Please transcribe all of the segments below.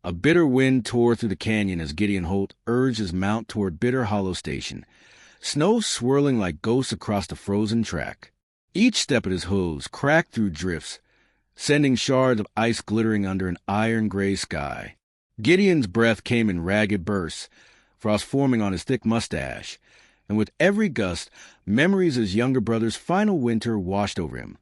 A bitter wind tore through the canyon as Gideon Holt urged his mount toward Bitter Hollow Station, snow swirling like ghosts across the frozen track. Each step of his hooves cracked through drifts, sending shards of ice glittering under an iron-gray sky. Gideon's breath came in ragged bursts, frost forming on his thick mustache, and with every gust, memories of his younger brother's final winter washed over him.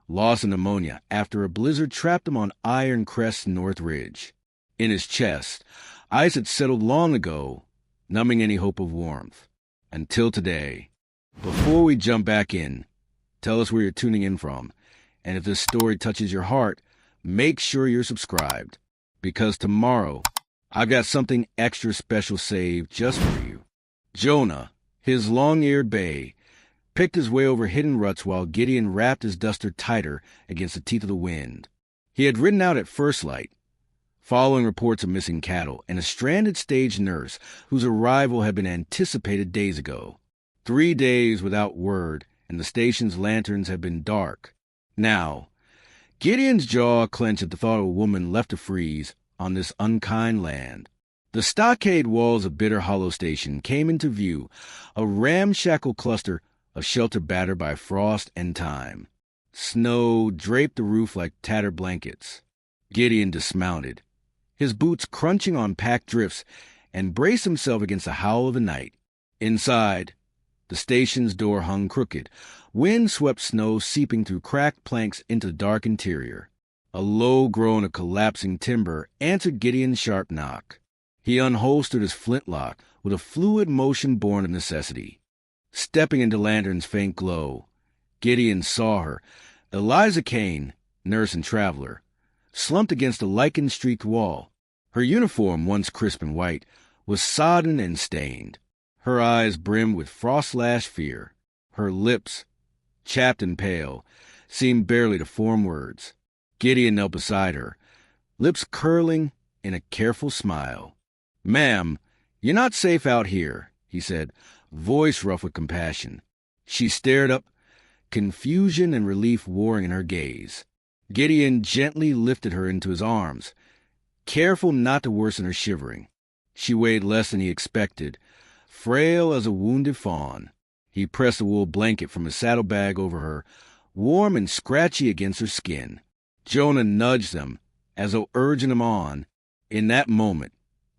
Lost in pneumonia after a blizzard trapped him on Iron Crest's North Ridge. In his chest, ice had settled long ago, numbing any hope of warmth. Until today. Before we jump back in, tell us where you're tuning in from. And if this story touches your heart, make sure you're subscribed. Because tomorrow, I've got something extra special saved just for you. Jonah, his long-eared bay, picked his way over hidden ruts while Gideon wrapped his duster tighter against the teeth of the wind. He had ridden out at first light, following reports of missing cattle and a stranded stage nurse whose arrival had been anticipated days ago. 3 days without word, and the station's lanterns had been dark. Now, Gideon's jaw clenched at the thought of a woman left to freeze on this unkind land. The stockade walls of Bitter Hollow Station came into view, a ramshackle cluster of shelter battered by frost and time. Snow draped the roof like tattered blankets. Gideon dismounted, his boots crunching on packed drifts, and braced himself against the howl of the night. Inside, the station's door hung crooked, wind-swept snow seeping through cracked planks into the dark interior. A low groan of collapsing timber answered Gideon's sharp knock. He unholstered his flintlock with a fluid motion born of necessity. Stepping into the lantern's faint glow, Gideon saw her, Eliza Kane, nurse and traveler, slumped against a lichen-streaked wall. Her uniform, once crisp and white, was sodden and stained. Her eyes brimmed with frost-lashed fear. Her lips, chapped and pale, seemed barely to form words. Gideon knelt beside her, lips curling in a careful smile. "Ma'am, you're not safe out here," he said, voice rough with compassion. She stared up, confusion and relief warring in her gaze. Gideon gently lifted her into his arms, careful not to worsen her shivering. She weighed less than he expected, frail as a wounded fawn. He pressed a wool blanket from his saddlebag over her, warm and scratchy against her skin. Jonah nudged them, as though urging them on. In that moment,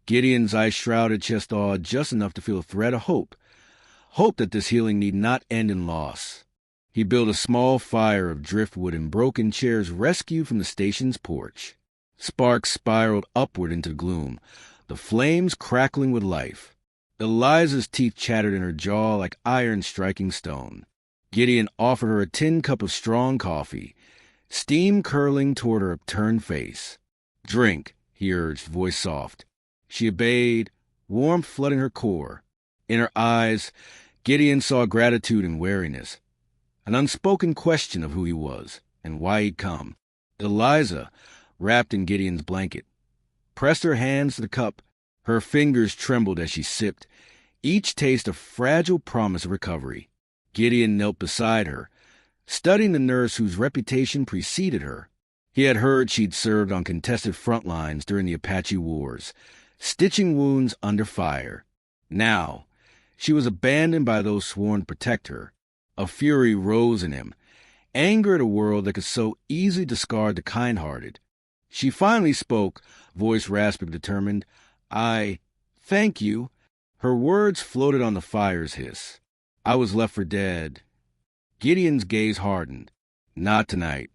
Gideon's ice-shrouded chest thawed just enough to feel a thread of hope that this healing need not end in loss. He built a small fire of driftwood and broken chairs rescued from the station's porch. Sparks spiraled upward into the gloom, the flames crackling with life. Eliza's teeth chattered in her jaw like iron striking stone. Gideon offered her a tin cup of strong coffee, steam curling toward her upturned face. "Drink," he urged, voice soft. She obeyed, warmth flooding her core. In her eyes, Gideon saw gratitude and wariness, an unspoken question of who he was and why he'd come. Eliza, wrapped in Gideon's blanket, pressed her hands to the cup. Her fingers trembled as she sipped, each taste a fragile promise of recovery. Gideon knelt beside her, studying the nurse whose reputation preceded her. He had heard she'd served on contested front lines during the Apache Wars, stitching wounds under fire. Now, she was abandoned by those sworn to protect her. A fury rose in him, anger at a world that could so easily discard the kind-hearted. She finally spoke, voice raspy but determined. Thank you." Her words floated on the fire's hiss. "I was left for dead." Gideon's gaze hardened. Not tonight.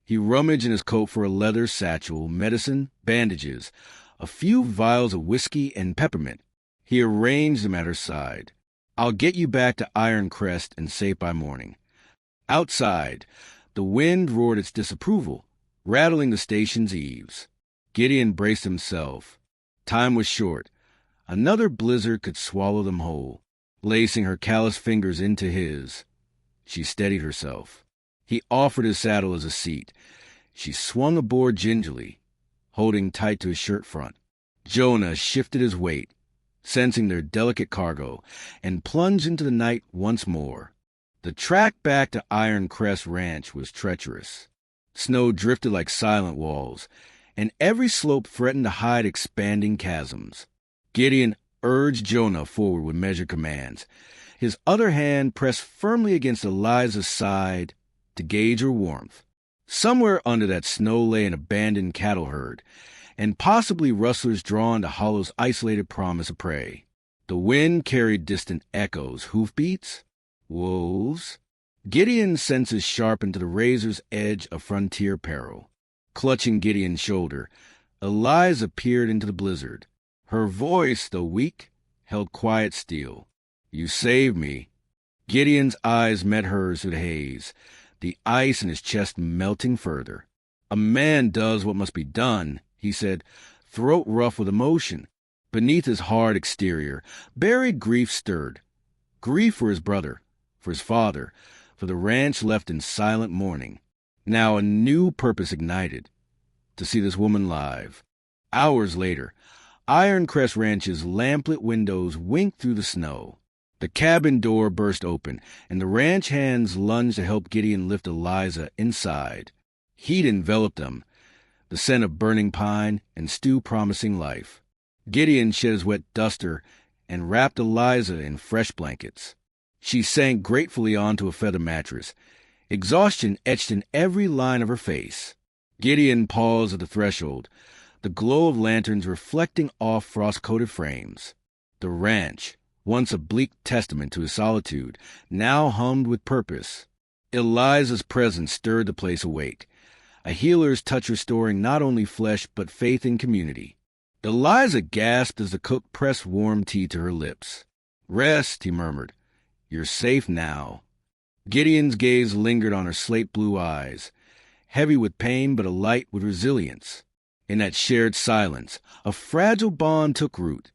He rummaged in his coat for a leather satchel, medicine, bandages, a few vials of whiskey and peppermint. He arranged them at her side. "I'll get you back to Iron Crest and safe by morning." Outside, the wind roared its disapproval, rattling the station's eaves. Gideon braced himself. Time was short. Another blizzard could swallow them whole. Lacing her calloused fingers into his, she steadied herself. He offered his saddle as a seat. She swung aboard gingerly, holding tight to his shirt front. Jonah shifted his weight, sensing their delicate cargo, and plunged into the night once more. The track back to Iron Crest Ranch was treacherous. Snow drifted like silent walls, and every slope threatened to hide expanding chasms. Gideon urged Jonah forward with measured commands. His other hand pressed firmly against Eliza's side to gauge her warmth. Somewhere under that snow lay an abandoned cattle herd, and possibly rustlers drawn to Hollow's isolated promise of prey. The wind carried distant echoes, hoofbeats, wolves. Gideon's senses sharpened to the razor's edge of frontier peril. Clutching Gideon's shoulder, Eliza peered into the blizzard. Her voice, though weak, held quiet steel. "You saved me." Gideon's eyes met hers through the haze, the ice in his chest melting further. "A man does what must be done," he said, throat rough with emotion. Beneath his hard exterior, buried grief stirred. Grief for his brother, for his father, for the ranch left in silent mourning. Now a new purpose ignited, to see this woman live. Hours later, Ironcrest Ranch's lamplit windows winked through the snow. The cabin door burst open, and the ranch hands lunged to help Gideon lift Eliza inside. Heat enveloped them, the scent of burning pine and stew promising life. Gideon shed his wet duster and wrapped Eliza in fresh blankets. She sank gratefully onto a feather mattress, exhaustion etched in every line of her face. Gideon paused at the threshold, the glow of lanterns reflecting off frost-coated frames. The ranch, once a bleak testament to his solitude, now hummed with purpose. Eliza's presence stirred the place awake, a healer's touch restoring not only flesh but faith in community. Eliza gasped as the cook pressed warm tea to her lips. "Rest," he murmured. "You're safe now." Gideon's gaze lingered on her slate-blue eyes, heavy with pain but alight with resilience. In that shared silence, a fragile bond took root.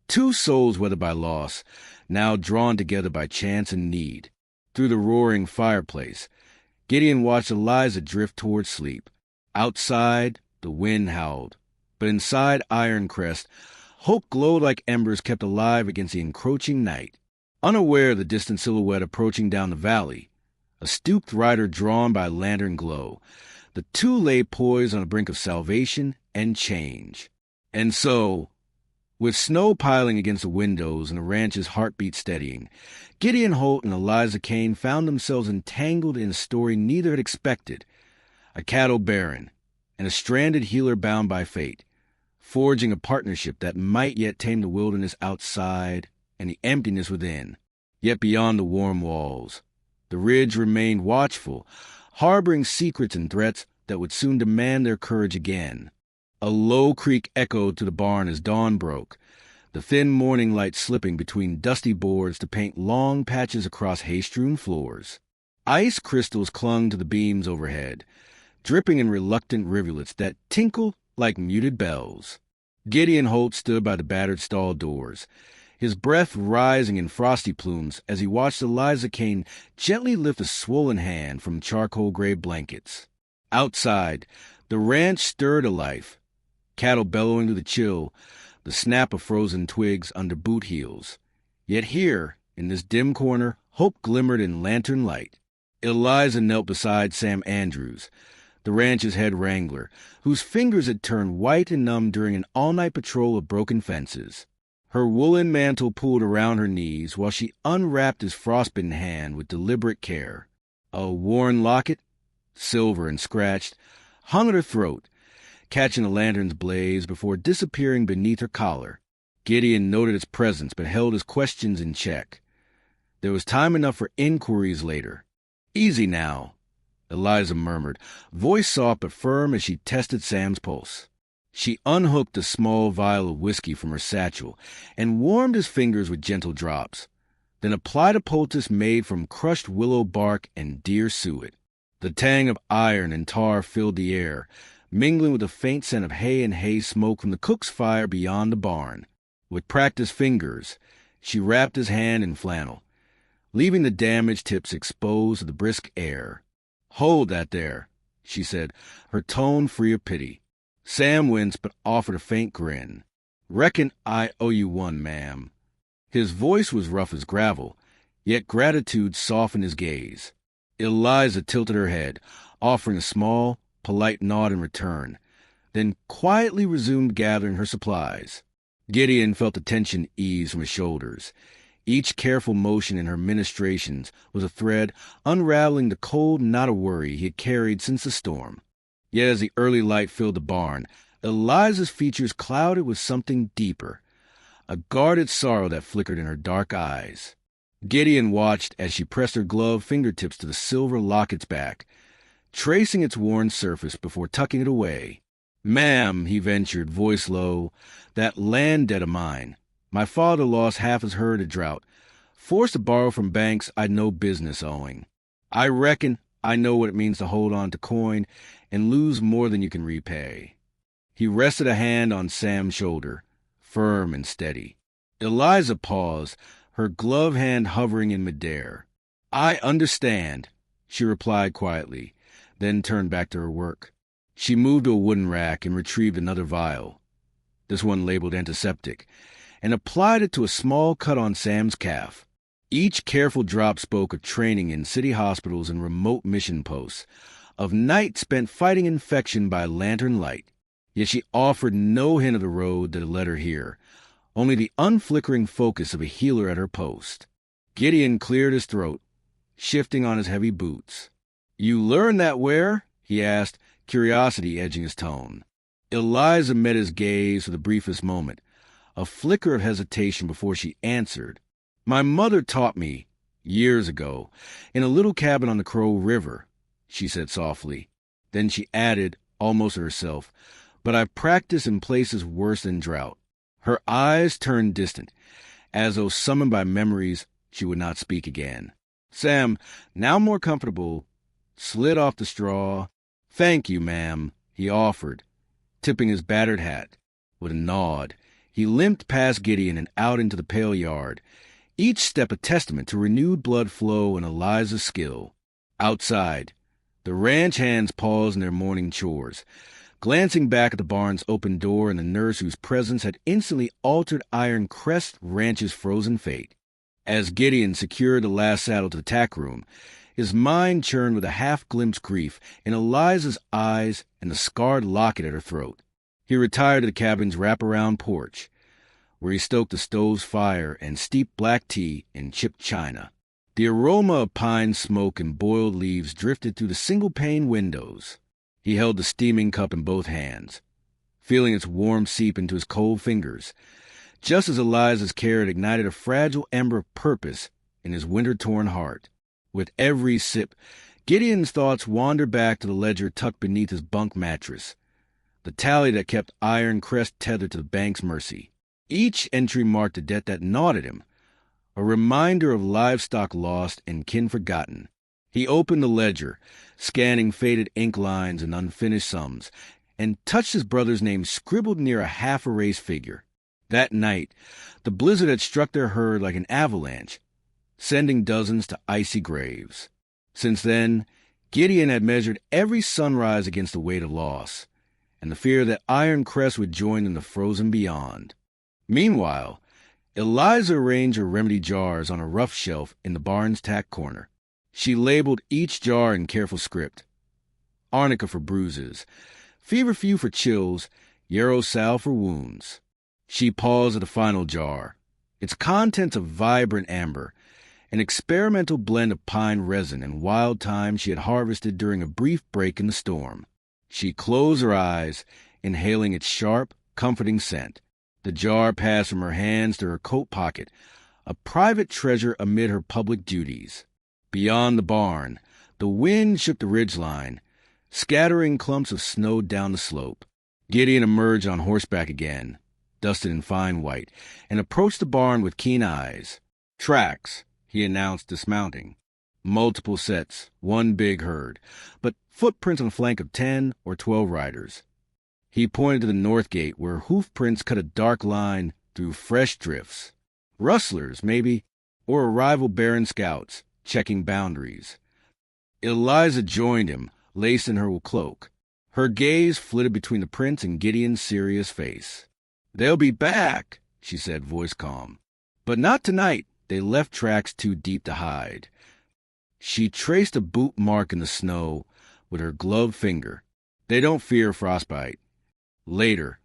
Two souls weathered by loss, now drawn together by chance and need. Through the roaring fireplace, Gideon watched Eliza drift toward sleep. Outside, the wind howled, but inside Ironcrest, hope glowed like embers kept alive against the encroaching night. Unaware of the distant silhouette approaching down the valley, a stooped rider drawn by a lantern glow, the two lay poised on the brink of salvation and change. And so, with snow piling against the windows and the ranch's heartbeat steadying, Gideon Holt and Eliza Kane found themselves entangled in a story neither had expected. A cattle baron and a stranded healer bound by fate, forging a partnership that might yet tame the wilderness outside and the emptiness within. Yet beyond the warm walls, the ridge remained watchful, harboring secrets and threats that would soon demand their courage again. A low creak echoed to the barn as dawn broke, the thin morning light slipping between dusty boards to paint long patches across hay-strewn floors. Ice crystals clung to the beams overhead, dripping in reluctant rivulets that tinkled like muted bells. Gideon Holt stood by the battered stall doors, his breath rising in frosty plumes as he watched Eliza Kane gently lift a swollen hand from charcoal-gray blankets. Outside, the ranch stirred to life, cattle bellowing through the chill, the snap of frozen twigs under boot heels. Yet here, in this dim corner, hope glimmered in lantern light. Eliza knelt beside Sam Andrews, the ranch's head wrangler, whose fingers had turned white and numb during an all-night patrol of broken fences. Her woolen mantle pulled around her knees while she unwrapped his frostbitten hand with deliberate care. A worn locket, silver and scratched, hung at her throat, catching the lantern's blaze before disappearing beneath her collar. Gideon noted its presence but held his questions in check. There was time enough for inquiries later. "Easy now," Eliza murmured, voice soft but firm as she tested Sam's pulse. She unhooked a small vial of whiskey from her satchel and warmed his fingers with gentle drops, then applied a poultice made from crushed willow bark and deer suet. The tang of iron and tar filled the air, mingling with the faint scent of hay and hay smoke from the cook's fire beyond the barn. With practiced fingers, she wrapped his hand in flannel, leaving the damaged tips exposed to the brisk air. "Hold that there," she said, her tone free of pity. Sam winced but offered a faint grin. "Reckon I owe you one, ma'am." His voice was rough as gravel, yet gratitude softened his gaze. Eliza tilted her head, offering a small, polite nod in return, then quietly resumed gathering her supplies. Gideon felt the tension ease from his shoulders. Each careful motion in her ministrations was a thread unraveling the cold knot of worry he had carried since the storm. Yet as the early light filled the barn, Eliza's features clouded with something deeper, a guarded sorrow that flickered in her dark eyes. Gideon watched as she pressed her gloved fingertips to the silver locket's back, tracing its worn surface before tucking it away. "Ma'am," he ventured, voice low, "that land debt of mine. My father lost half his herd of drought, forced to borrow from banks I'd no business owing. I reckon I know what it means to hold on to coin and lose more than you can repay." He rested a hand on Sam's shoulder, firm and steady. Eliza paused, her glove hand hovering in midair. "I understand," she replied quietly, then turned back to her work. She moved to a wooden rack and retrieved another vial, this one labeled antiseptic, and applied it to a small cut on Sam's calf. Each careful drop spoke of training in city hospitals and remote mission posts, of nights spent fighting infection by lantern light. Yet she offered no hint of the road that had led her here, only the unflickering focus of a healer at her post. Gideon cleared his throat, shifting on his heavy boots. "You learned that where?" he asked, curiosity edging his tone. Eliza met his gaze for the briefest moment, a flicker of hesitation before she answered. "My mother taught me, years ago, in a little cabin on the Crow River," she said softly. Then she added, almost to herself, "But I've practiced in places worse than drought." Her eyes turned distant, as though summoned by memories she would not speak again. Sam, now more comfortable, slid off the straw. "Thank you, ma'am," he offered, tipping his battered hat. With a nod, he limped past Gideon and out into the pale yard, each step a testament to renewed blood flow and Eliza's skill. Outside, the ranch hands paused in their morning chores, glancing back at the barn's open door and the nurse whose presence had instantly altered Iron Crest Ranch's frozen fate. As Gideon secured the last saddle to the tack room, his mind churned with a half-glimpsed grief in Eliza's eyes and the scarred locket at her throat. He retired to the cabin's wraparound porch, where he stoked the stove's fire and steeped black tea in chipped china. The aroma of pine smoke and boiled leaves drifted through the single-pane windows. He held the steaming cup in both hands, feeling its warmth seep into his cold fingers, just as Eliza's care had ignited a fragile ember of purpose in his winter-torn heart. With every sip, Gideon's thoughts wandered back to the ledger tucked beneath his bunk mattress, the tally that kept Iron Crest tethered to the bank's mercy. Each entry marked a debt that gnawed at him, a reminder of livestock lost and kin forgotten. He opened the ledger, scanning faded ink lines and unfinished sums, and touched his brother's name scribbled near a half-erased figure. That night, the blizzard had struck their herd like an avalanche, sending dozens to icy graves. Since then, Gideon had measured every sunrise against the weight of loss, and the fear that Iron Crest would join in the frozen beyond. Meanwhile, Eliza arranged her remedy jars on a rough shelf in the barn's tack corner. She labeled each jar in careful script: arnica for bruises, feverfew for chills, yarrow sal for wounds. She paused at the final jar, its contents a vibrant amber, an experimental blend of pine resin and wild thyme she had harvested during a brief break in the storm. She closed her eyes, inhaling its sharp, comforting scent. The jar passed from her hands to her coat pocket, a private treasure amid her public duties. Beyond the barn, the wind shook the ridgeline, scattering clumps of snow down the slope. Gideon emerged on horseback again, dusted in fine white, and approached the barn with keen eyes. "Tracks," he announced, dismounting. "Multiple sets, one big herd, but footprints on the flank of 10 or 12 riders." He pointed to the north gate, where hoof prints cut a dark line through fresh drifts. "Rustlers, maybe, or arrival Baron scouts, checking boundaries." Eliza joined him, laced in her cloak. Her gaze flitted between the prince and Gideon's serious face. "They'll be back," she said, voice calm. "But not tonight. They left tracks too deep to hide." She traced a boot mark in the snow with her gloved finger. "They don't fear frostbite. Later,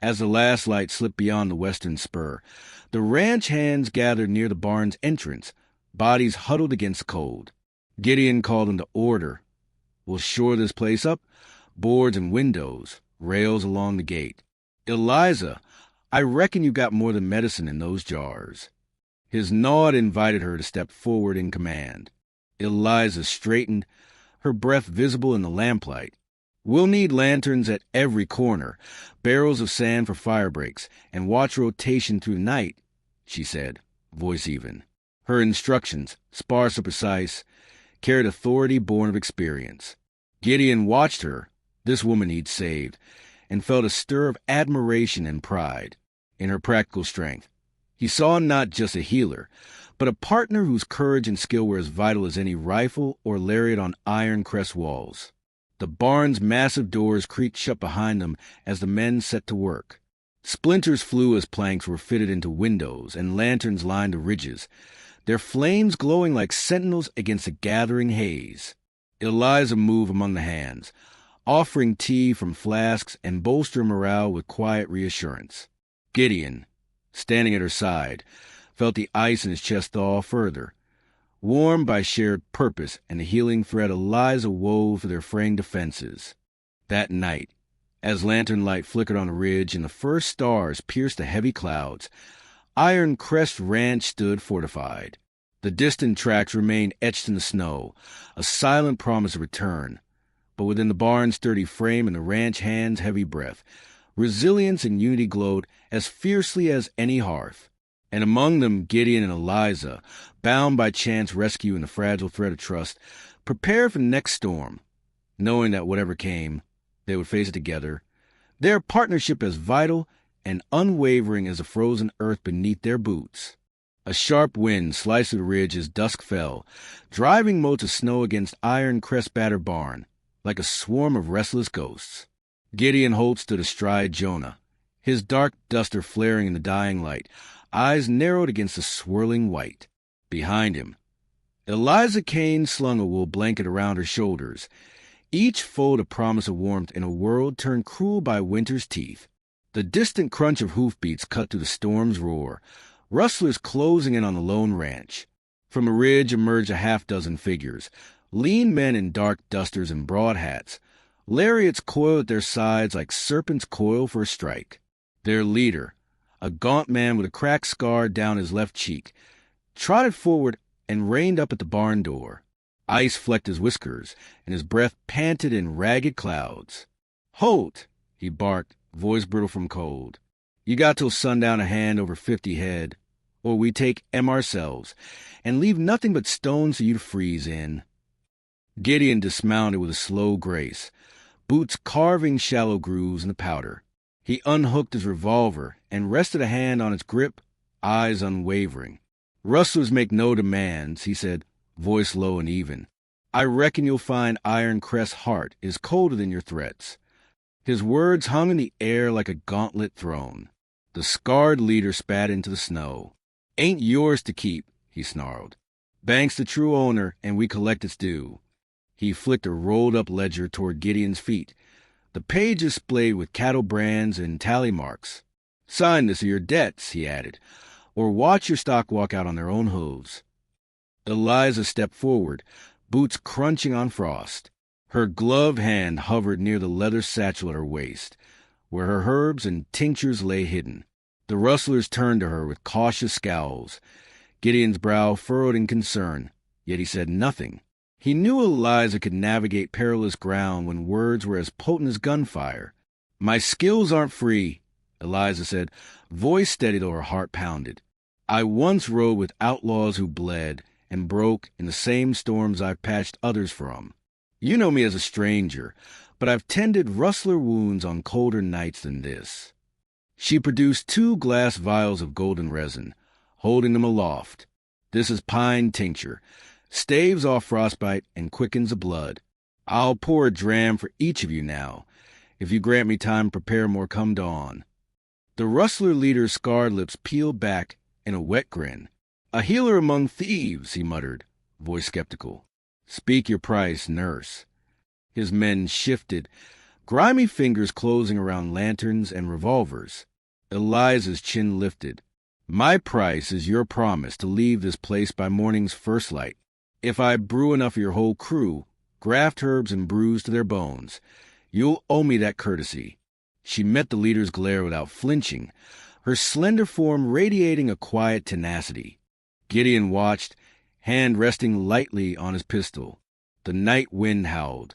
as the last light slipped beyond the western spur, the ranch hands gathered near the barn's entrance, bodies huddled against cold. Gideon called them to order. "We'll shore this place up. Boards and windows, rails along the gate. Eliza, I reckon you got more than medicine in those jars." His nod invited her to step forward in command. Eliza straightened, her breath visible in the lamplight. "We'll need lanterns at every corner, barrels of sand for fire breaks, and watch rotation through the night," she said, voice even. Her instructions, sparse or precise, carried authority born of experience. Gideon watched her, this woman he'd saved, and felt a stir of admiration and pride in her practical strength. He saw not just a healer, but a partner whose courage and skill were as vital as any rifle or lariat on iron crest walls. The barn's massive doors creaked shut behind them as the men set to work. Splinters flew as planks were fitted into windows and lanterns lined the ridges, their flames glowing like sentinels against a gathering haze. Eliza moved among the hands, offering tea from flasks and bolstering morale with quiet reassurance. Gideon, standing at her side, felt the ice in his chest thaw further, warmed by shared purpose and the healing thread Eliza wove for their fraying defenses. That night, as lantern light flickered on the ridge and the first stars pierced the heavy clouds, Iron Crest Ranch stood fortified. The distant tracks remained etched in the snow, a silent promise of return. But within the barn's sturdy frame and the ranch hand's heavy breath, resilience and unity glowed as fiercely as any hearth. And among them Gideon and Eliza, bound by chance rescue and the fragile thread of trust, prepared for the next storm, knowing that whatever came, they would face it together, their partnership as vital and unwavering as the frozen earth beneath their boots. A sharp wind sliced through the ridge as dusk fell, driving motes of snow against Iron Crest battered barn, like a swarm of restless ghosts. Gideon Holt stood astride Jonah, his dark duster flaring in the dying light, eyes narrowed against the swirling white. Behind him, Eliza Kane slung a wool blanket around her shoulders, each fold a promise of warmth in a world turned cruel by winter's teeth. The distant crunch of hoofbeats cut through the storm's roar, rustlers closing in on the lone ranch. From a ridge emerged a half-dozen figures, lean men in dark dusters and broad hats, lariats coiled at their sides like serpents coil for a strike. Their leader, a gaunt man with a cracked scar down his left cheek, trotted forward and reined up at the barn door. Ice flecked his whiskers, and his breath panted in ragged clouds. "Holt!" he barked, voice brittle from cold. "You got till sundown to hand over 50 head, or we take 'em ourselves, and leave nothing but stones for you to freeze in." Gideon dismounted with a slow grace, boots carving shallow grooves in the powder. He unhooked his revolver and rested a hand on its grip, eyes unwavering. "Rustlers make no demands," he said, voice low and even. "I reckon you'll find Iron Crest's heart is colder than your threats." His words hung in the air like a gauntlet thrown. The scarred leader spat into the snow. "Ain't yours to keep," he snarled. "Bank's the true owner, and we collect its due." He flicked a rolled-up ledger toward Gideon's feet, the page displayed with cattle brands and tally marks. "Sign this or your debts," he added, "or watch your stock walk out on their own hooves." Eliza stepped forward, boots crunching on frost. Her gloved hand hovered near the leather satchel at her waist, where her herbs and tinctures lay hidden. The rustlers turned to her with cautious scowls. Gideon's brow furrowed in concern, yet he said nothing. He knew Eliza could navigate perilous ground when words were as potent as gunfire. "My skills aren't free," Eliza said, voice steady though her heart pounded. "I once rode with outlaws who bled and broke in the same storms I've patched others from. You know me as a stranger, but I've tended rustler wounds on colder nights than this." She produced 2 glass vials of golden resin, holding them aloft. "This is pine tincture, staves off frostbite and quickens the blood. I'll pour a dram for each of you now, if you grant me time to prepare more come dawn." The rustler leader's scarred lips peeled back in a wet grin. "A healer among thieves," he muttered, voice skeptical. "Speak your price, nurse." His men shifted, grimy fingers closing around lanterns and revolvers. Eliza's chin lifted. My price is your promise to leave this place by morning's first light. If I brew enough of your whole crew, graft herbs and brews to their bones, you'll owe me that courtesy. She met the leader's glare without flinching, her slender form radiating a quiet tenacity. Gideon watched, hand resting lightly on his pistol. The night wind howled,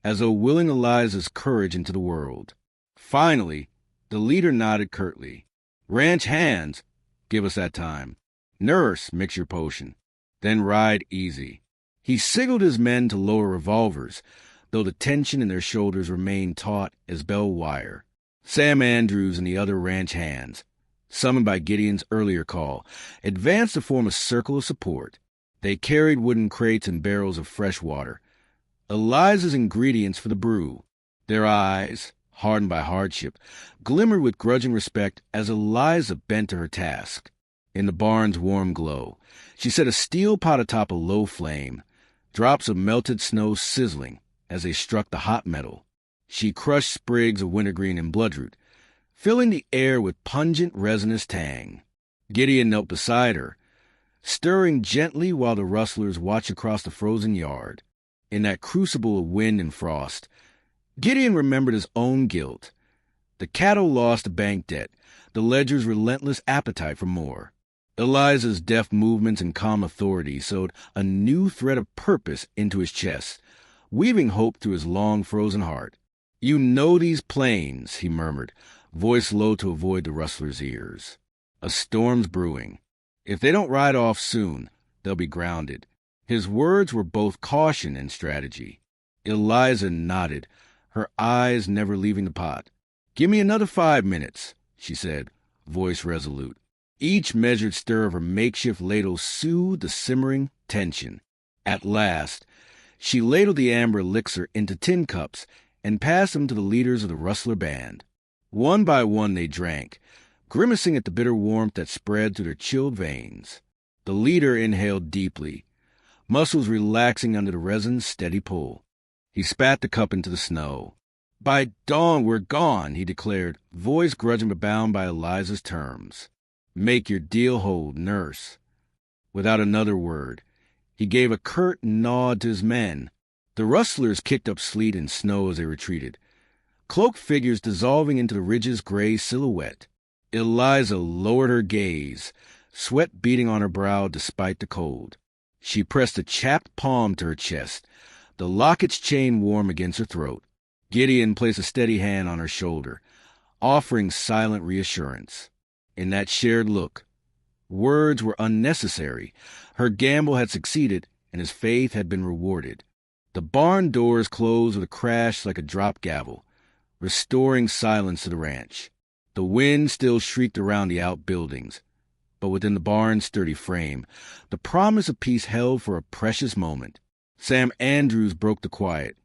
as though willing Eliza's courage into the world. Finally, the leader nodded curtly. Ranch hands, give us that time. Nurse, mix your potion. Then ride easy. He signaled his men to lower revolvers, though the tension in their shoulders remained taut as bell wire. Sam Andrews and the other ranch hands, summoned by Gideon's earlier call, advanced to form a circle of support. They carried wooden crates and barrels of fresh water, Eliza's ingredients for the brew. Their eyes, hardened by hardship, glimmered with grudging respect as Eliza bent to her task. In the barn's warm glow, she set a steel pot atop a low flame, drops of melted snow sizzling as they struck the hot metal. She crushed sprigs of wintergreen and bloodroot, filling the air with pungent, resinous tang. Gideon knelt beside her, stirring gently while the rustlers watched across the frozen yard. In that crucible of wind and frost, Gideon remembered his own guilt. The cattle lost a bank debt, the ledger's relentless appetite for more. Eliza's deft movements and calm authority sewed a new thread of purpose into his chest, weaving hope through his long frozen heart. You know these plains, he murmured, voice low to avoid the rustler's ears. A storm's brewing. If they don't ride off soon, they'll be grounded. His words were both caution and strategy. Eliza nodded, her eyes never leaving the pot. Give me another 5 minutes, she said, voice resolute. Each measured stir of her makeshift ladle soothed the simmering tension. At last, she ladled the amber elixir into tin cups and passed them to the leaders of the rustler band. One by one they drank, grimacing at the bitter warmth that spread through their chilled veins. The leader inhaled deeply, muscles relaxing under the resin's steady pull. He spat the cup into the snow. By dawn we're gone, he declared, voice grudging but bound by Eliza's terms. Make your deal hold, nurse. Without another word, he gave a curt nod to his men. The rustlers kicked up sleet and snow as they retreated, cloaked figures dissolving into the ridge's gray silhouette. Eliza lowered her gaze, sweat beading on her brow despite the cold. She pressed a chapped palm to her chest, the locket's chain warm against her throat. Gideon placed a steady hand on her shoulder, offering silent reassurance. In that shared look, words were unnecessary. Her gamble had succeeded, and his faith had been rewarded. The barn doors closed with a crash like a dropped gavel, restoring silence to the ranch. The wind still shrieked around the outbuildings, but within the barn's sturdy frame, the promise of peace held for a precious moment. Sam Andrews broke the quiet,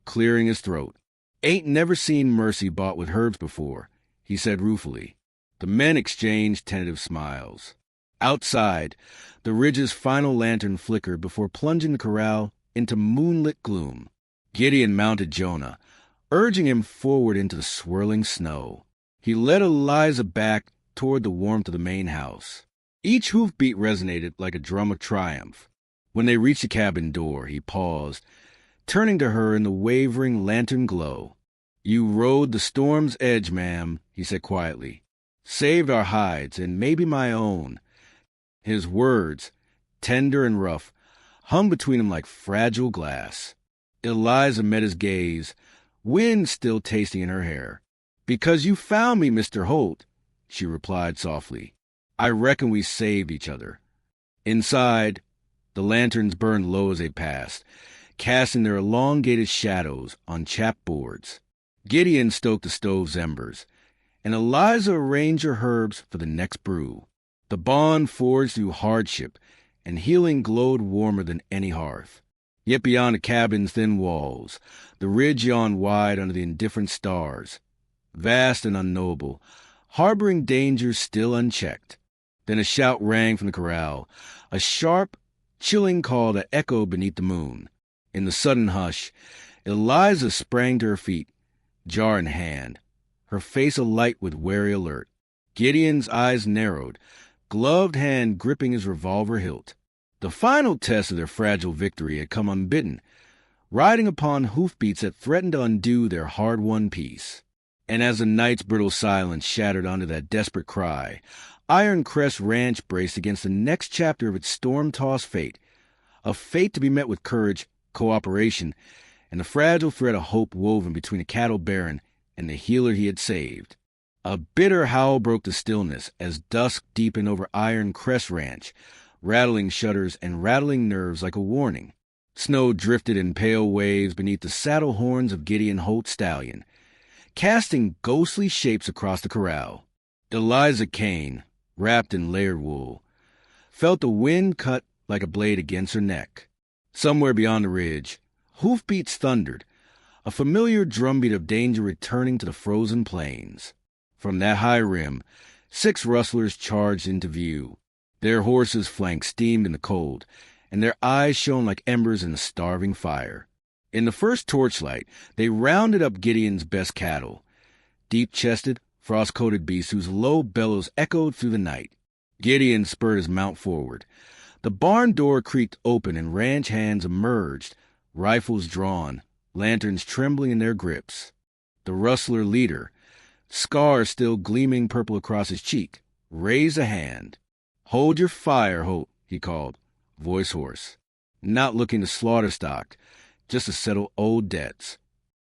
clearing his throat. Ain't never seen mercy bought with herbs before, he said ruefully. The men exchanged tentative smiles. Outside, the ridge's final lantern flickered before plunging the corral into moonlit gloom. Gideon mounted Jonah, urging him forward into the swirling snow. He led Eliza back toward the warmth of the main house. Each hoofbeat resonated like a drum of triumph. When they reached the cabin door, he paused, turning to her in the wavering lantern glow. You rode the storm's edge, ma'am, he said quietly. Saved our hides, and maybe my own. His words, tender and rough, hung between them like fragile glass. Eliza met his gaze, wind still tasting in her hair. Because you found me, Mr. Holt, she replied softly. I reckon we saved each other. Inside, the lanterns burned low as they passed, casting their elongated shadows on chapped boards. Gideon stoked the stove's embers, and Eliza arranged her herbs for the next brew. The bond forged through hardship, and healing glowed warmer than any hearth. Yet beyond the cabin's thin walls, the ridge yawned wide under the indifferent stars, vast and unknowable, harboring dangers still unchecked. Then a shout rang from the corral, a sharp, chilling call that echoed beneath the moon. In the sudden hush, Eliza sprang to her feet, jar in hand, her face alight with wary alert. Gideon's eyes narrowed, gloved hand gripping his revolver hilt. The final test of their fragile victory had come unbidden, riding upon hoofbeats that threatened to undo their hard-won peace. And as the night's brittle silence shattered under that desperate cry, Iron Crest Ranch braced against the next chapter of its storm-tossed fate, a fate to be met with courage, cooperation, and the fragile thread of hope woven between the cattle baron and the healer he had saved. A bitter howl broke the stillness as dusk deepened over Iron Crest Ranch, rattling shutters and rattling nerves like a warning. Snow drifted in pale waves beneath the saddle horns of Gideon Holt's stallion, casting ghostly shapes across the corral. Eliza Kane, wrapped in layered wool, felt the wind cut like a blade against her neck. Somewhere beyond the ridge, hoofbeats thundered, a familiar drumbeat of danger returning to the frozen plains. From that high rim, 6 rustlers charged into view. Their horses' flanks steamed in the cold, and their eyes shone like embers in the starving fire. In the first torchlight, they rounded up Gideon's best cattle, deep-chested, frost-coated beasts whose low bellows echoed through the night. Gideon spurred his mount forward. The barn door creaked open and ranch hands emerged, rifles drawn, lanterns trembling in their grips. The rustler leader, scars still gleaming purple across his cheek, raised a hand. "Hold your fire, Holt," he called, voice hoarse. "Not looking to slaughter stock, just to settle old debts."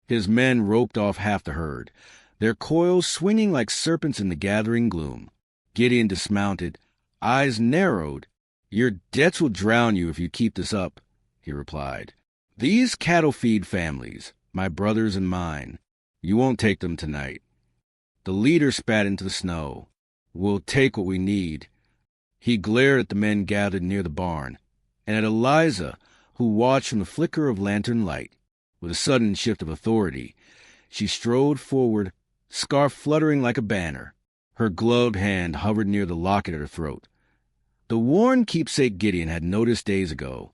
His men roped off half the herd, their coils swinging like serpents in the gathering gloom. Gideon dismounted, eyes narrowed. "Your debts will drown you if you keep this up," he replied. "These cattle feed families, my brothers and mine. You won't take them tonight." The leader spat into the snow. "We'll take what we need." He glared at the men gathered near the barn, and at Eliza, who watched from the flicker of lantern light. With a sudden shift of authority, she strode forward, scarf fluttering like a banner. Her gloved hand hovered near the locket at her throat. The worn keepsake Gideon had noticed days ago,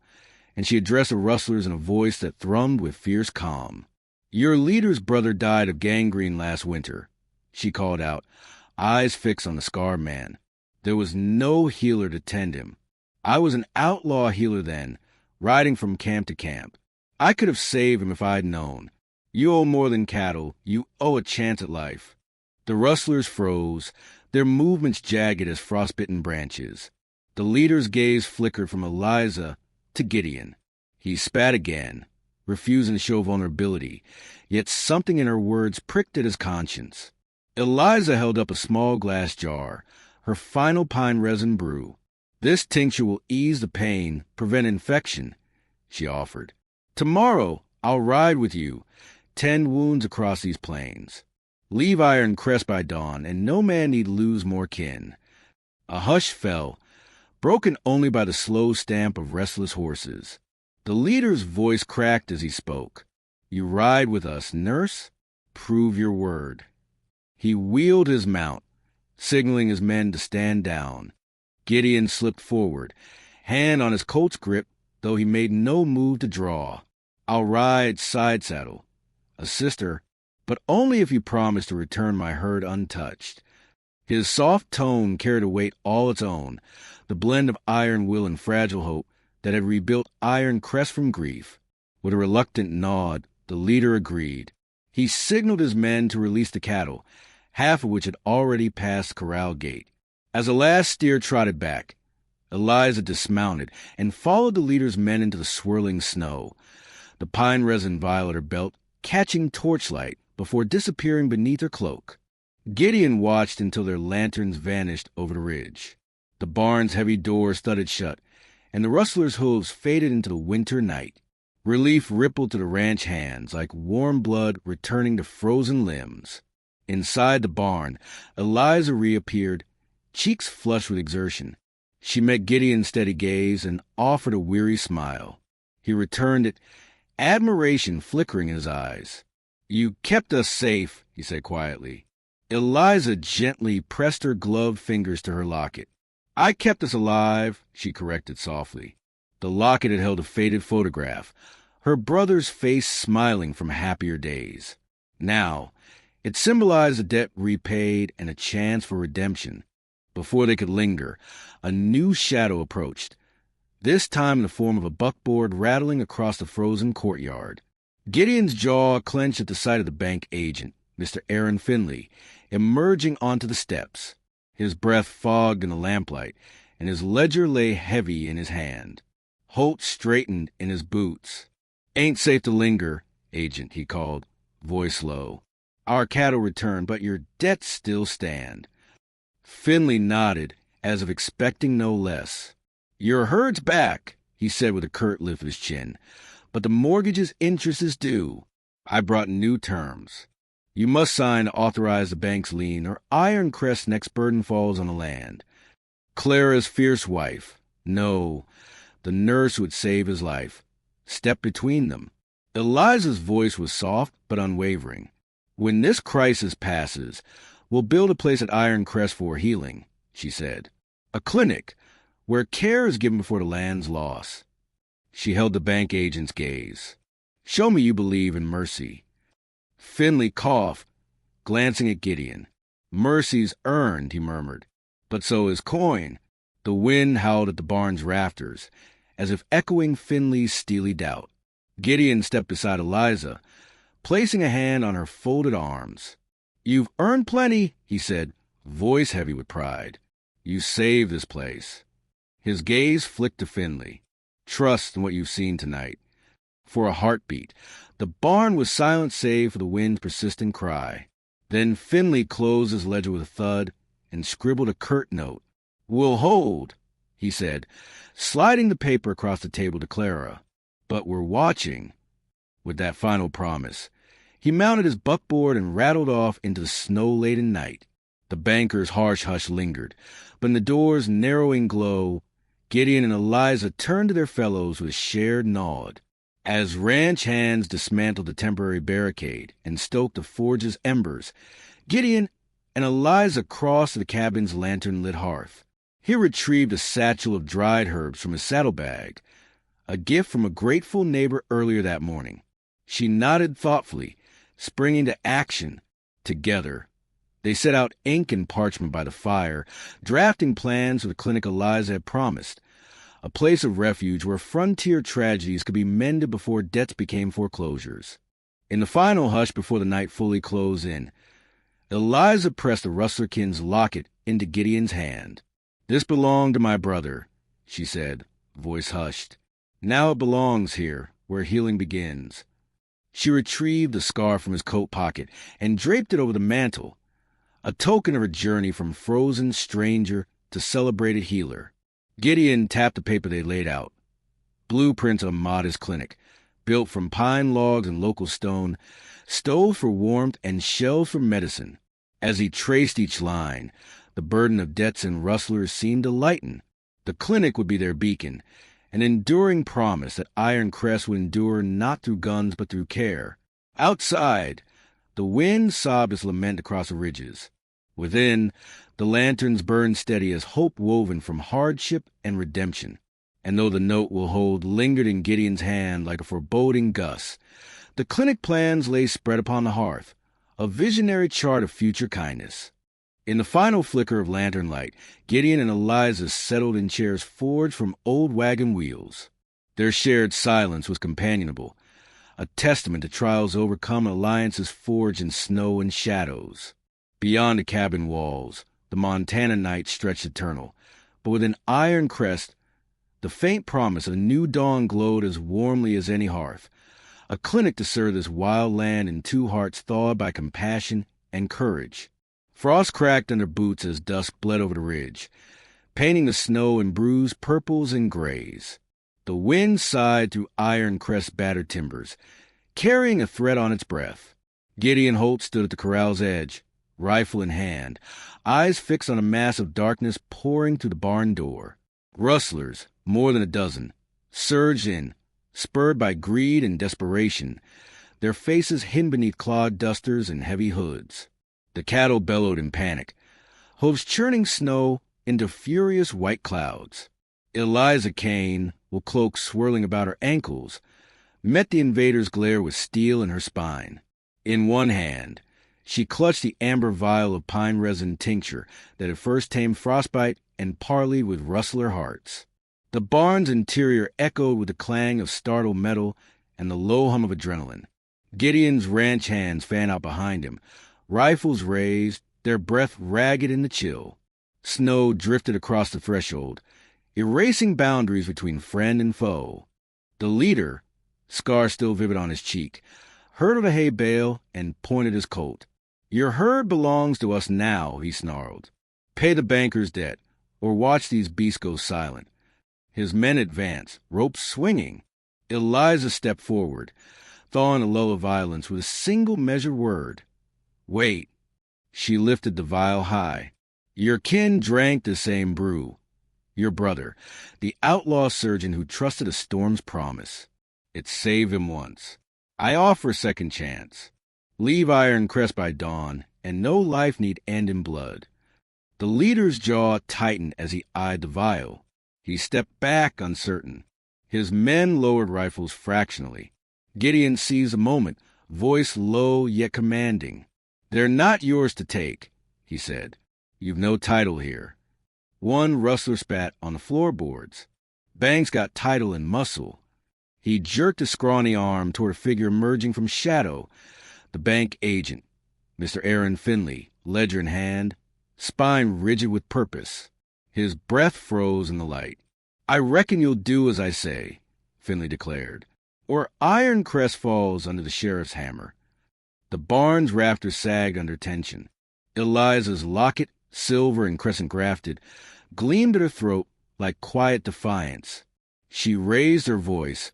and she addressed the rustlers in a voice that thrummed with fierce calm. "Your leader's brother died of gangrene last winter," she called out, eyes fixed on the scarred man. "There was no healer to tend him. I was an outlaw healer then, riding from camp to camp. I could have saved him if I'd known. You owe more than cattle. You owe a chance at life." The rustlers froze, their movements jagged as frostbitten branches. The leader's gaze flickered from Eliza to Gideon. He spat again, refusing to show vulnerability, yet something in her words pricked at his conscience. Eliza held up a small glass jar, her final pine resin brew. "This tincture will ease the pain, prevent infection," she offered. "Tomorrow I'll ride with you, tend wounds across these plains. Leave Iron Crest by dawn, and no man need lose more kin." A hush fell, broken only by the slow stamp of restless horses. The leader's voice cracked as he spoke. "You ride with us, nurse? Prove your word." He wheeled his mount, signaling his men to stand down. Gideon slipped forward, hand on his Colt's grip, though he made no move to draw. "I'll ride side saddle. Assist her, but only if you promise to return my herd untouched." His soft tone carried a weight all its own, the blend of iron will and fragile hope that had rebuilt Iron Crest from grief. With a reluctant nod, the leader agreed. He signaled his men to release the cattle, half of which had already passed the corral gate. As the last steer trotted back, Eliza dismounted and followed the leader's men into the swirling snow, the pine resin vial at her belt catching torchlight before disappearing beneath her cloak. Gideon watched until their lanterns vanished over the ridge. The barn's heavy door thudded shut, and the rustler's hooves faded into the winter night. Relief rippled to the ranch hands like warm blood returning to frozen limbs. Inside the barn, Eliza reappeared, cheeks flushed with exertion. She met Gideon's steady gaze and offered a weary smile. He returned it, admiration flickering in his eyes. "You kept us safe," he said quietly. Eliza gently pressed her gloved fingers to her locket. "I kept us alive," she corrected softly. The locket had held a faded photograph, her brother's face smiling from happier days. Now, it symbolized a debt repaid and a chance for redemption. Before they could linger, a new shadow approached, this time in the form of a buckboard rattling across the frozen courtyard. Gideon's jaw clenched at the sight of the bank agent, Mr. Aaron Finley, emerging onto the steps. His breath fogged in the lamplight, and his ledger lay heavy in his hand. Holt straightened in his boots. "Ain't safe to linger, agent," he called, voice low. "Our cattle returned, but your debts still stand." Finley nodded, as if expecting no less. "Your herd's back," he said with a curt lift of his chin, "but the mortgage's interest is due. I brought new terms. You must sign to authorize the bank's lien, or Ironcrest's next burden falls on the land. Clara's fierce wife, no, the nurse who would save his life, stepped between them." Eliza's voice was soft but unwavering. "When this crisis passes, we'll build a place at Ironcrest for healing," she said. "A clinic, where care is given before the land's loss." She held the bank agent's gaze. "Show me you believe in mercy." Finley coughed, glancing at Gideon. "Mercy's earned," he murmured, "but so is coin." The wind howled at the barn's rafters, as if echoing Finley's steely doubt. Gideon stepped beside Eliza, placing a hand on her folded arms. "You've earned plenty," he said, voice heavy with pride. "You saved this place." His gaze flicked to Finley. "Trust in what you've seen tonight." For a heartbeat, the barn was silent save for the wind's persistent cry. Then Finley closed his ledger with a thud and scribbled a curt note. "We'll hold," he said, sliding the paper across the table to Clara. "But we're watching." With that final promise, he mounted his buckboard and rattled off into the snow-laden night. The banker's harsh hush lingered, but in the door's narrowing glow, Gideon and Eliza turned to their fellows with a shared nod. As ranch hands dismantled the temporary barricade and stoked the forge's embers, Gideon and Eliza crossed to the cabin's lantern-lit hearth. He retrieved a satchel of dried herbs from his saddlebag, a gift from a grateful neighbor earlier that morning. She nodded thoughtfully, springing to action. Together, they set out ink and parchment by the fire, drafting plans for the clinic Eliza had promised, a place of refuge where frontier tragedies could be mended before debts became foreclosures. In the final hush before the night fully closed in, Eliza pressed the rustlerkin's locket into Gideon's hand. "This belonged to my brother," she said, voice hushed. "Now it belongs here, where healing begins." She retrieved the scarf from his coat pocket and draped it over the mantle, a token of her journey from frozen stranger to celebrated healer. Gideon tapped the paper they laid out. Blueprints of a modest clinic, built from pine logs and local stone, stoves for warmth and shelves for medicine. As he traced each line, the burden of debts and rustlers seemed to lighten. The clinic would be their beacon, an enduring promise that Ironcrest would endure not through guns but through care. Outside, the wind sobbed its lament across the ridges. Within, the lanterns burned steady as hope woven from hardship and redemption. And though the note will hold lingered in Gideon's hand like a foreboding gust, the clinic plans lay spread upon the hearth, a visionary chart of future kindness. In the final flicker of lantern light, Gideon and Eliza settled in chairs forged from old wagon wheels. Their shared silence was companionable, a testament to trials overcome and alliances forged in snow and shadows. Beyond the cabin walls, the Montana night stretched eternal, but within Ironcrest, the faint promise of a new dawn glowed as warmly as any hearth, a clinic to serve this wild land in two hearts thawed by compassion and courage. Frost cracked under boots as dusk bled over the ridge, painting the snow in bruised purples and grays. The wind sighed through Ironcrest's battered timbers, carrying a threat on its breath. Gideon Holt stood at the corral's edge, rifle in hand, eyes fixed on a mass of darkness pouring through the barn door. Rustlers, more than a dozen, surged in, spurred by greed and desperation, their faces hidden beneath clawed dusters and heavy hoods. The cattle bellowed in panic, hooves churning snow into furious white clouds. Eliza Kane, with cloak swirling about her ankles, met the invader's glare with steel in her spine. In one hand, she clutched the amber vial of pine resin tincture that had first tamed frostbite and parleyed with rustler hearts. The barn's interior echoed with the clang of startled metal and the low hum of adrenaline. Gideon's ranch hands fan out behind him, rifles raised, their breath ragged in the chill. Snow drifted across the threshold, erasing boundaries between friend and foe. The leader, scar still vivid on his cheek, hurdled a hay bale and pointed his Colt. "Your herd belongs to us now," he snarled. "Pay the banker's debt, or watch these beasts go silent." His men advanced, ropes swinging. Eliza stepped forward, thawing a lull of violence with a single measured word. "Wait." She lifted the vial high. "Your kin drank the same brew. Your brother, the outlaw surgeon who trusted a storm's promise. It saved him once. I offer a second chance. Leave Ironcrest by dawn, and no life need end in blood." The leader's jaw tightened as he eyed the vial. He stepped back, uncertain. His men lowered rifles fractionally. Gideon seized a moment, voice low yet commanding. "They're not yours to take," he said. "You've no title here." One rustler spat on the floorboards. "Bank's got title and muscle." He jerked a scrawny arm toward a figure emerging from shadow. The bank agent, Mr. Aaron Finley, ledger in hand, spine rigid with purpose. His breath froze in the light. "I reckon you'll do as I say," Finley declared, "or Ironcrest falls under the sheriff's hammer." The barn's rafters sagged under tension. Eliza's locket, silver and crescent grafted, gleamed at her throat like quiet defiance. She raised her voice,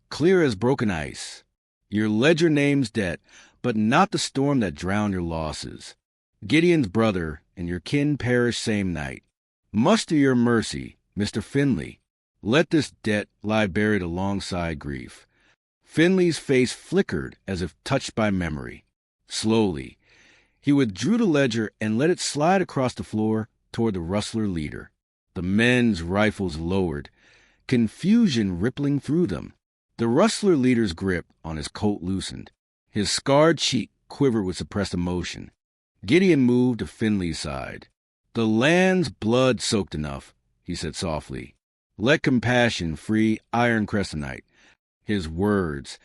clear as broken ice. "Your ledger name's debt, but not the storm that drowned your losses. Gideon's brother and your kin perished same night. Muster your mercy, Mr. Finley. Let this debt lie buried alongside grief." Finley's face flickered as if touched by memory. Slowly, he withdrew the ledger and let it slide across the floor toward the rustler leader. The men's rifles lowered, confusion rippling through them. The rustler leader's grip on his Colt loosened. His scarred cheek quivered with suppressed emotion. Gideon moved to Finley's side. "The land's blood-soaked enough," he said softly. "Let compassion free Ironcrest tonight." His words,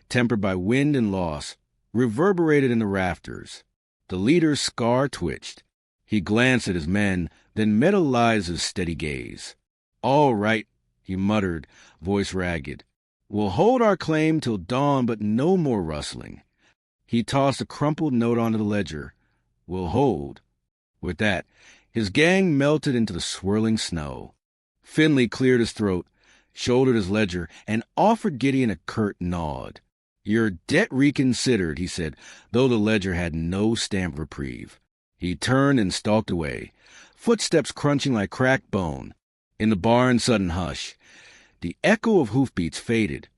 tempered by wind and loss, reverberated in the rafters. The leader's scar twitched. He glanced at his men, then met Eliza's steady gaze. "All right," he muttered, voice ragged. "We'll hold our claim till dawn, but no more rustling." He tossed a crumpled note onto the ledger. "We'll hold." With that, his gang melted into the swirling snow. Finley cleared his throat, shouldered his ledger, and offered Gideon a curt nod. "Your debt reconsidered," he said, though the ledger had no stamp reprieve. He turned and stalked away, footsteps crunching like cracked bone. In the barn's sudden hush, the echo of hoofbeats faded,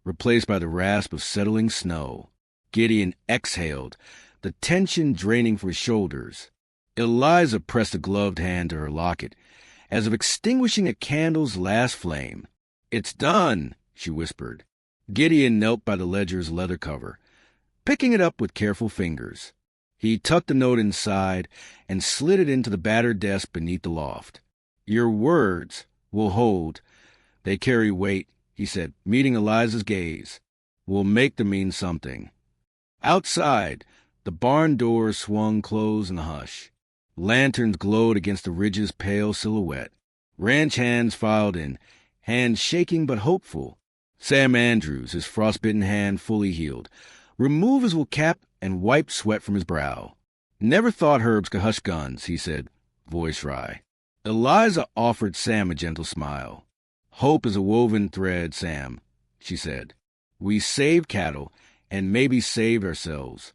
replaced by the rasp of settling snow. Gideon exhaled, the tension draining from his shoulders. Eliza pressed a gloved hand to her locket, as if extinguishing a candle's last flame. "It's done," she whispered. Gideon knelt by the ledger's leather cover, picking it up with careful fingers. He tucked the note inside and slid it into the battered desk beneath the loft. "Your words will hold. They carry weight," he said, meeting Eliza's gaze. "We'll make them mean something." Outside, the barn doors swung closed in the hush. Lanterns glowed against the ridge's pale silhouette. Ranch hands filed in, hands shaking but hopeful. Sam Andrews, his frostbitten hand fully healed, removed his wool cap and wiped sweat from his brow. "Never thought herbs could hush guns," he said, voice wry. Eliza offered Sam a gentle smile. "Hope is a woven thread, Sam," she said. "We saved cattle and maybe saved ourselves."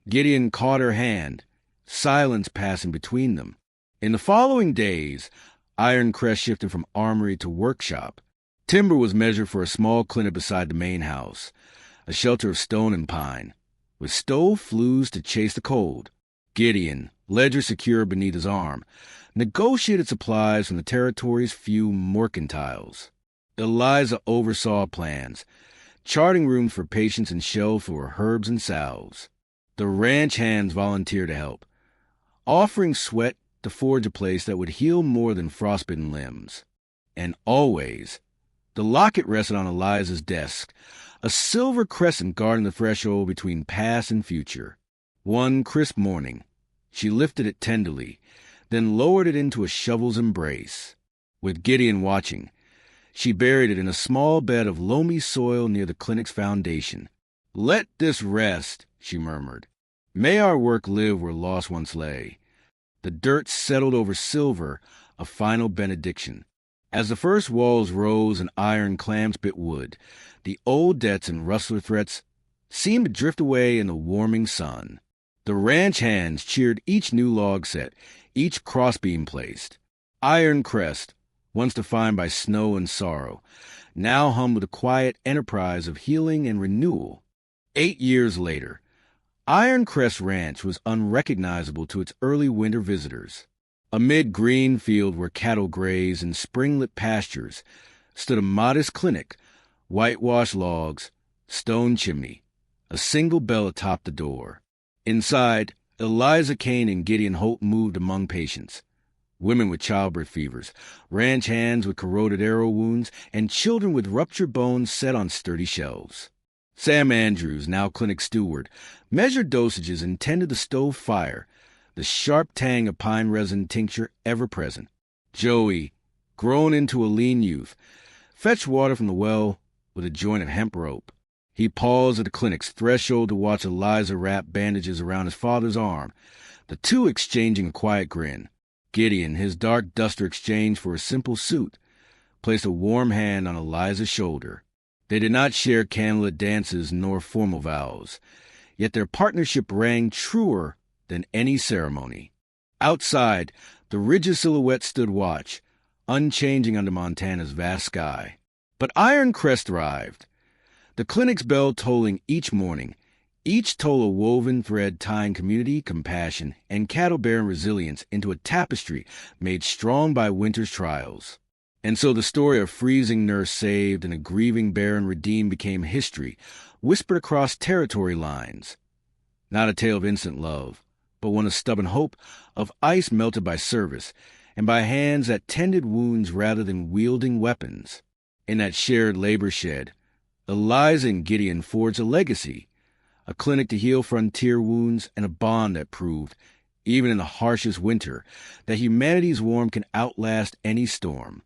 Gideon caught her hand, silence passing between them. In the following days, Ironcrest shifted from armory to workshop. Timber was measured for a small clinic beside the main house, a shelter of stone and pine, with stove flues to chase the cold. Gideon, ledger secure beneath his arm, negotiated supplies from the territory's few mercantiles. Eliza oversaw plans, charting rooms for patients and shelves for herbs and salves. The ranch hands volunteered to help, offering sweat to forge a place that would heal more than frostbitten limbs. And always, the locket rested on Eliza's desk, a silver crescent guarding the threshold between past and future. One crisp morning, she lifted it tenderly, then lowered it into a shovel's embrace. With Gideon watching, she buried it in a small bed of loamy soil near the clinic's foundation. "Let this rest," she murmured. "May our work live where loss once lay." The dirt settled over silver, a final benediction. As the first walls rose and iron clamps bit wood, the old debts and rustler threats seemed to drift away in the warming sun. The ranch hands cheered each new log set, each crossbeam placed. Iron Crest, once defined by snow and sorrow, now hummed with a quiet enterprise of healing and renewal. 8 years later, Iron Crest Ranch was unrecognizable to its early winter visitors. Amid green field where cattle grazed and springlit pastures stood a modest clinic, whitewashed logs, stone chimney, a single bell atop the door. Inside, Eliza Kane and Gideon Holt moved among patients. Women with childbirth fevers, ranch hands with corroded arrow wounds, and children with ruptured bones set on sturdy shelves. Sam Andrews, now clinic steward, measured dosages and tended the stove fire, the sharp tang of pine resin tincture ever present. Joey, grown into a lean youth, fetched water from the well with a joint of hemp rope. He paused at the clinic's threshold to watch Eliza wrap bandages around his father's arm, the two exchanging a quiet grin. Gideon, his dark duster exchanged for a simple suit, placed a warm hand on Eliza's shoulder. They did not share candlelit dances nor formal vows, yet their partnership rang truer than any ceremony. Outside, the ridge's silhouette stood watch, unchanging under Montana's vast sky. But Iron Crest thrived, the clinic's bell tolling each morning, each toll a woven thread tying community, compassion, and cattle-bearing resilience into a tapestry made strong by winter's trials. And so the story of freezing nurse saved and a grieving baron redeemed became history, whispered across territory lines. Not a tale of instant love, but one of stubborn hope, of ice melted by service, and by hands that tended wounds rather than wielding weapons. In that shared labor shed, Eliza and Gideon forged a legacy, a clinic to heal frontier wounds and a bond that proved, even in the harshest winter, that humanity's warmth can outlast any storm.